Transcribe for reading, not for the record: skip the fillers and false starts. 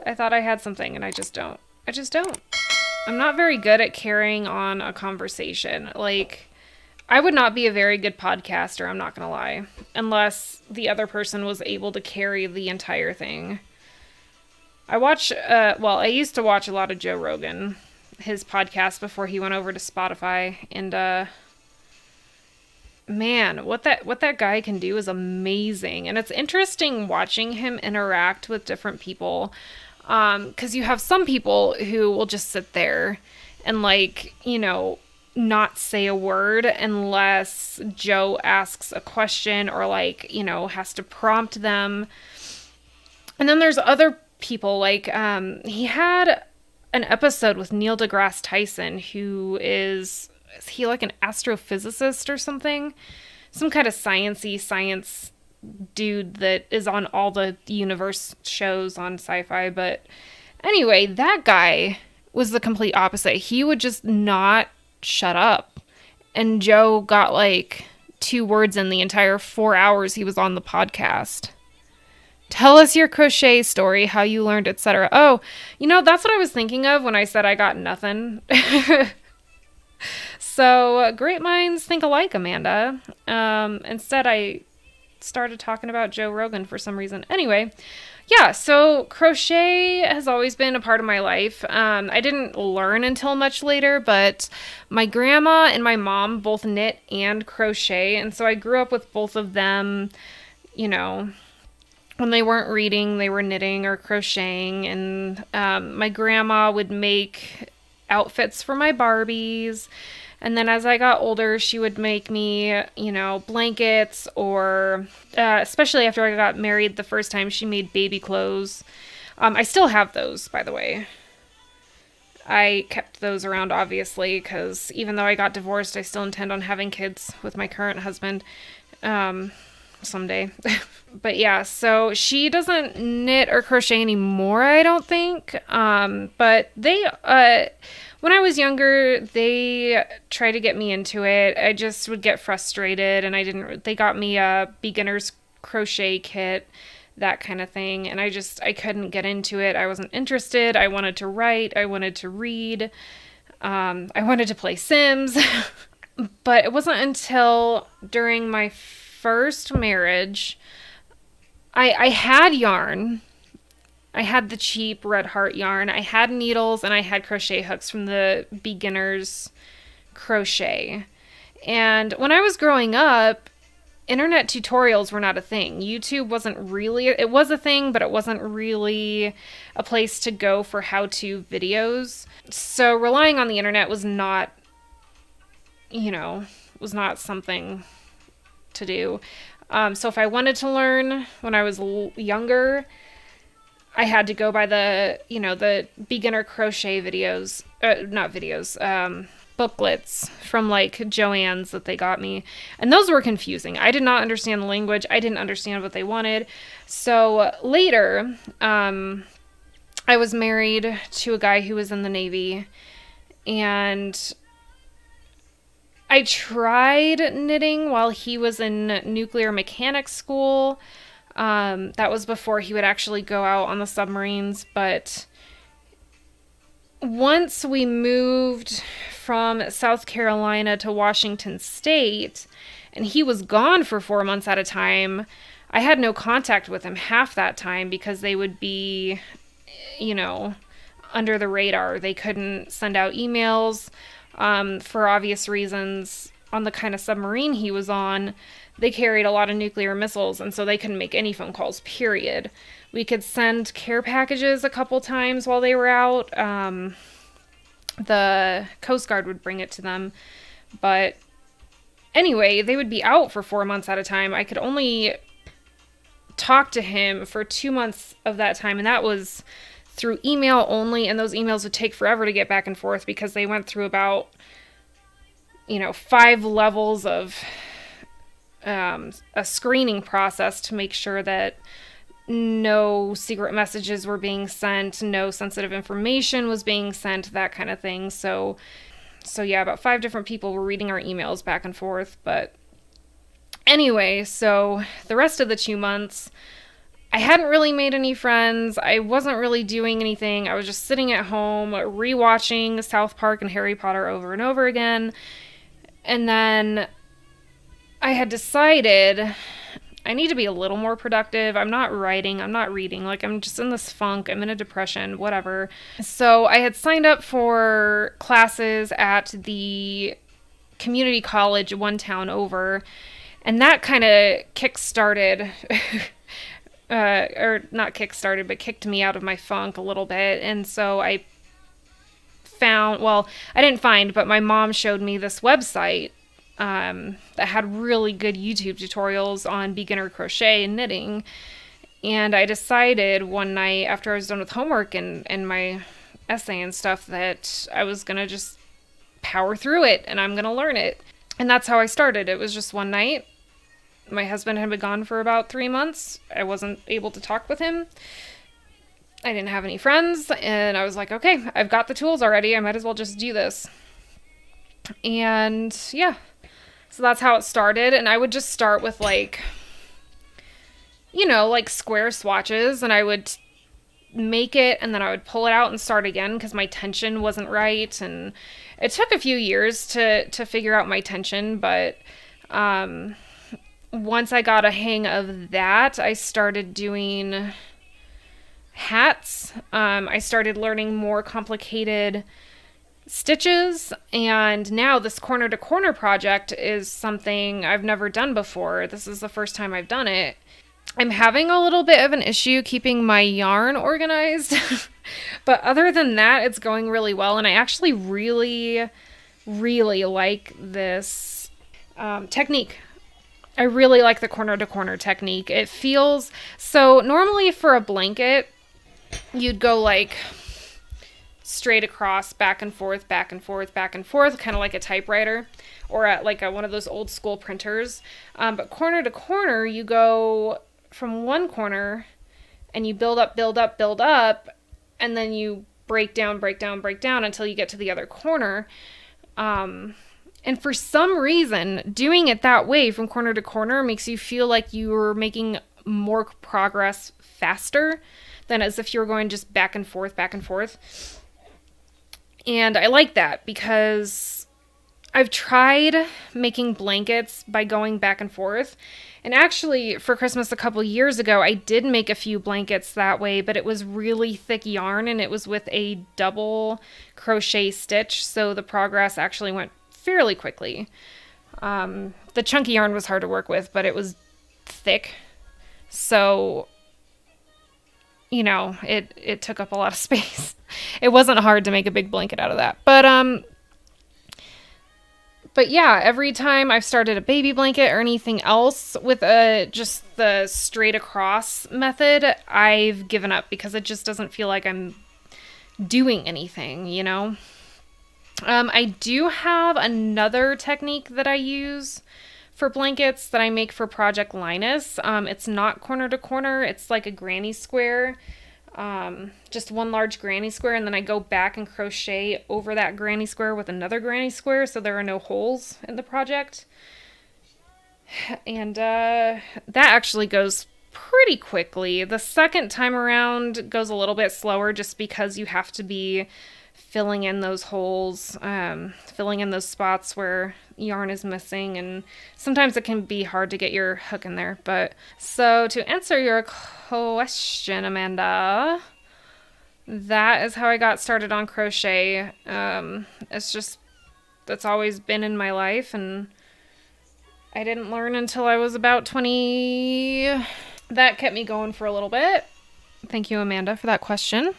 I thought I had something, and I just don't. I just don't. I'm not very good at carrying on a conversation. Like, I would not be a very good podcaster, I'm not gonna lie, unless the other person was able to carry the entire thing. I used to watch a lot of Joe Rogan, his podcast before he went over to Spotify, and man, what that guy can do is amazing. And it's interesting watching him interact with different people. 'Cause you have some people who will just sit there and, like, not say a word unless Joe asks a question or, like, has to prompt them. And then there's other people, like, he had an episode with Neil deGrasse Tyson, who is he like an astrophysicist or something? Some kind of science dude that is on all the universe shows on sci-fi. But anyway, that guy was the complete opposite. He would just not shut up. And Joe got like 2 words in the entire 4 hours he was on the podcast. Tell us your crochet story, how you learned, etc. Oh, that's what I was thinking of when I said I got nothing. So, great minds think alike, Amanda. Instead, I started talking about Joe Rogan for some reason. Anyway, yeah, so crochet has always been a part of my life. I didn't learn until much later, but my grandma and my mom both knit and crochet, and so I grew up with both of them, when they weren't reading, they were knitting or crocheting, and my grandma would make outfits for my Barbies, and then as I got older, she would make me, blankets, or especially after I got married the first time, she made baby clothes. I still have those, by the way. I kept those around, obviously, because even though I got divorced, I still intend on having kids with my current husband. Someday. But yeah, so she doesn't knit or crochet anymore, I don't think. But they, when I was younger, they tried to get me into it. I just would get frustrated, and they got me a beginner's crochet kit, that kind of thing. And I couldn't get into it. I wasn't interested. I wanted to write. I wanted to read. I wanted to play Sims. But it wasn't until during my first marriage, I had yarn. I had the cheap Red Heart yarn. I had needles, and I had crochet hooks from the beginner's crochet. And when I was growing up, internet tutorials were not a thing. YouTube it was a thing, but it wasn't really a place to go for how-to videos. So relying on the internet was not something to do. So if I wanted to learn when I was younger, I had to go by the beginner crochet videos, booklets from like Joann's that they got me. And those were confusing. I did not understand the language. I didn't understand what they wanted. So later, I was married to a guy who was in the Navy, and I tried knitting while he was in nuclear mechanics school. That was before he would actually go out on the submarines. But once we moved from South Carolina to Washington State, and he was gone for 4 months at a time, I had no contact with him half that time because they would be, under the radar. They couldn't send out emails. For obvious reasons, on the kind of submarine he was on, they carried a lot of nuclear missiles, and so they couldn't make any phone calls, period. We could send care packages a couple times while they were out. The Coast Guard would bring it to them. But anyway, they would be out for 4 months at a time. I could only talk to him for 2 months of that time, and that was through email only, and those emails would take forever to get back and forth because they went through about 5 levels of a screening process to make sure that no secret messages were being sent, no sensitive information was being sent, that kind of thing. So yeah, about 5 different people were reading our emails back and forth. But anyway, so the rest of the 2 months, I hadn't really made any friends. I wasn't really doing anything. I was just sitting at home rewatching South Park and Harry Potter over and over again. And then I had decided I need to be a little more productive. I'm not writing, I'm not reading. Like, I'm just in this funk. I'm in a depression, whatever. So I had signed up for classes at the community college one town over. And that kind of kick-started, or not kick-started, but kicked me out of my funk a little bit. And so I found, well, I didn't find, but my mom showed me this website that had really good YouTube tutorials on beginner crochet and knitting. And I decided one night after I was done with homework and my essay and stuff that I was going to just power through it and I'm going to learn it. And that's how I started. It was just one night. My husband had been gone for about 3 months. I wasn't able to talk with him. I didn't have any friends. And I was like, okay, I've got the tools already. I might as well just do this. And yeah, so that's how it started. And I would just start with like, you know, like square swatches. And I would make it and then I would pull it out and start again because my tension wasn't right. And it took a few years to figure out my tension. But once I got a hang of that, I started doing hats. I started learning more complicated stitches, and now this corner to corner project is something I've never done before. This is the first time I've done it. I'm having a little bit of an issue keeping my yarn organized, but other than that, it's going really well, and I actually really, really like this technique. I really like the corner to corner technique. It feels, so normally for a blanket, you'd go like straight across, back and forth, back and forth, back and forth, kind of like a typewriter or at like one of those old school printers. But corner to corner, you go from one corner and you build up, build up, build up, and then you break down, break down, break down until you get to the other corner. And for some reason, doing it that way from corner to corner makes you feel like you're making more progress faster than as if you were going just back and forth, back and forth. And I like that because I've tried making blankets by going back and forth. And actually, for Christmas a couple years ago, I did make a few blankets that way, but it was really thick yarn and it was with a double crochet stitch. So the progress actually went fairly quickly. The chunky yarn was hard to work with, but it was thick. So, you know, it took up a lot of space. It wasn't hard to make a big blanket out of that. But yeah, every time I've started a baby blanket or anything else with just the straight across method, I've given up because it just doesn't feel like I'm doing anything, you know? I do have another technique that I use for blankets that I make for Project Linus. It's not corner to corner. It's like a granny square, just one large granny square, and then I go back and crochet over that granny square with another granny square so there are no holes in the project. And that actually goes pretty quickly. The second time around goes a little bit slower just because you have to be filling in those holes, filling in those spots where yarn is missing, and sometimes it can be hard to get your hook in there. But so to answer your question, Amanda, that is how I got started on crochet. It's just, that's always been in my life, and I didn't learn until I was about 20. That kept me going for a little bit. Thank you, Amanda, for that question.